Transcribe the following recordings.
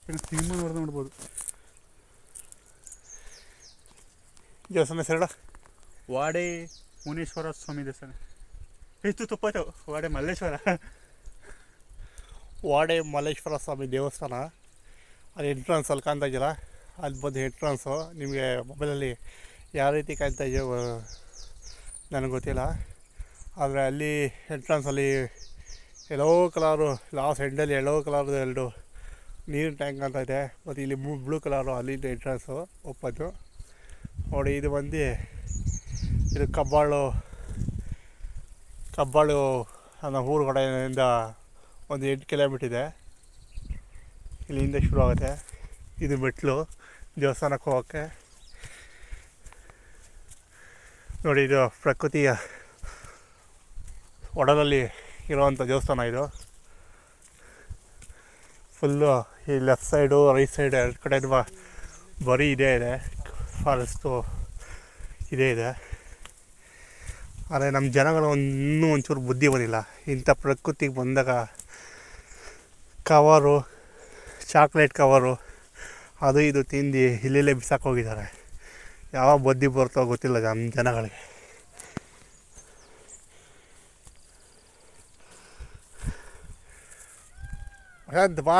Cinema ನೋಡ್ಬೋದು. ದೇವಸ್ಥಾನ ಹೆಸರಡ ವಾಡೆ ಮುನೀಶ್ವರ ಸ್ವಾಮಿ ದೇವಸ್ಥಾನ. ಎಷ್ಟು ತುಪ್ಪಾಯ್ತು. ವಾಡೆ ಮಲ್ಲೇಶ್ವರ, ವಾಡೆ ಮಲ್ಲೇಶ್ವರ ಸ್ವಾಮಿ ದೇವಸ್ಥಾನ. ಅದು ಎಂಟ್ರೆನ್ಸ್ ಅಲ್ಲಿ ಕಾಣ್ತಾ ಇದೆಯಲ್ಲ, ಅದು ಬಂದು ಎಂಟ್ರೆನ್ಸು. ನಿಮಗೆ ಮೊಬೈಲಲ್ಲಿ ಯಾವ ರೀತಿ ಕಾಣ್ತಾ ಇದೆಯೋ ನನಗೆ ಗೊತ್ತಿಲ್ಲ, ಆದರೆ ಅಲ್ಲಿ ಎಂಟ್ರೆನ್ಸಲ್ಲಿ ಎಲ್ಲೋ ಕಲರು, ಲಾಸ್ಟ್ ಎಂಡಲ್ಲಿ ಎಲ್ಲೋ ಕಲರ್ದು 2 ನೀರಿನ ಟ್ಯಾಂಕ್ ಕಾಣ್ತಾ ಇದೆ. ಮತ್ತು ಇಲ್ಲಿ ಬ್ಲೂ ಕಲರು ಅಲ್ಲಿಂದ ಎಂಟ್ರೆನ್ಸು ಓಪನ್ನು ನೋಡಿ. ಇದು ಬಂದು ಇದು ಕಬ್ಬಾಳು ಅನ್ನೋ ಊರು ಕಡೆಯಿಂದ ಒಂದು 8 ಕಿಲೋಮೀಟ್ರ್ ಇದೆ. ಇಲ್ಲಿಂದ ಶುರು ಆಗುತ್ತೆ. ಇದು ಮೆಟ್ಲು ದೇವಸ್ಥಾನಕ್ಕೆ ಹೋಗೋಕ್ಕೆ. ನೋಡಿ, ಇದು ಪ್ರಕೃತಿಯ ಒಡಲಲ್ಲಿ ಇರೋವಂಥ ದೇವಸ್ಥಾನ. ಇದು ಫುಲ್ಲು ಈ ಲೆಫ್ಟ್ ಸೈಡು ರೈಟ್ ಸೈಡ್ 2 ಕಡೆ ಬರೀ ಇದೇ ಇದೆ, ಫಾರೆಸ್ಟು ಇದೇ ಇದೆ. ಆದರೆ ನಮ್ಮ ಜನಗಳು ಇನ್ನೂ ಒಂಚೂರು ಬುದ್ಧಿ ಬಂದಿಲ್ಲ. ಇಂಥ ಪ್ರಕೃತಿಗೆ ಬಂದಾಗ ಕವರು, ಚಾಕ್ಲೇಟ್ ಕವರು ಅದು ಇದು ತಿಂದು ಇಲ್ಲೆಲ್ಲೇ ಬಿಸಾಕೋಗಿದ್ದಾರೆ. ಯಾವ ಬುದ್ಧಿ ಬರ್ತೋ ಗೊತ್ತಿಲ್ಲ ನಮ್ಮ ಜನಗಳಿಗೆ. ಬಾ,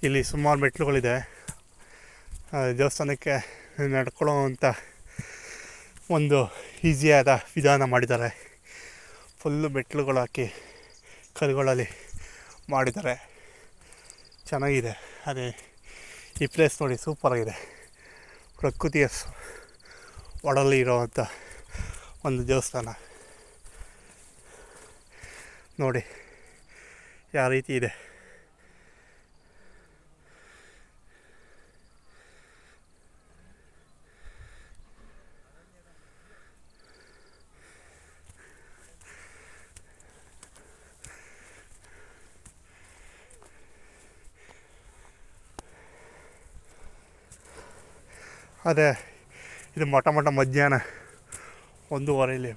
ಇಲ್ಲಿ ಸುಮಾರು ಮೆಟ್ಲುಗಳಿದೆ. ದೇವಸ್ಥಾನಕ್ಕೆ ನಡ್ಕೊಳ್ಳೋ ಅಂಥ ಒಂದು ಈಸಿಯಾದ ವಿಧಾನ ಮಾಡಿದ್ದಾರೆ. ಫುಲ್ಲು ಮೆಟ್ಲುಗಳು ಹಾಕಿ ಕಲ್ಲುಗಳಲ್ಲಿ ಮಾಡಿದ್ದಾರೆ, ಚೆನ್ನಾಗಿದೆ. ಅದೇ ಈ ಪ್ಲೇಸ್ ನೋಡಿ, ಸೂಪರಾಗಿದೆ. ಪ್ರಕೃತಿಯ ಒಡಲಲ್ಲಿ ಇರೋವಂಥ ಒಂದು ದೇವಸ್ಥಾನ ನೋಡಿ ಯಾವ ರೀತಿ ಇದೆ. ಅದೇ ಇದು ಮಠ ಮಧ್ಯಾಹ್ನ 1:15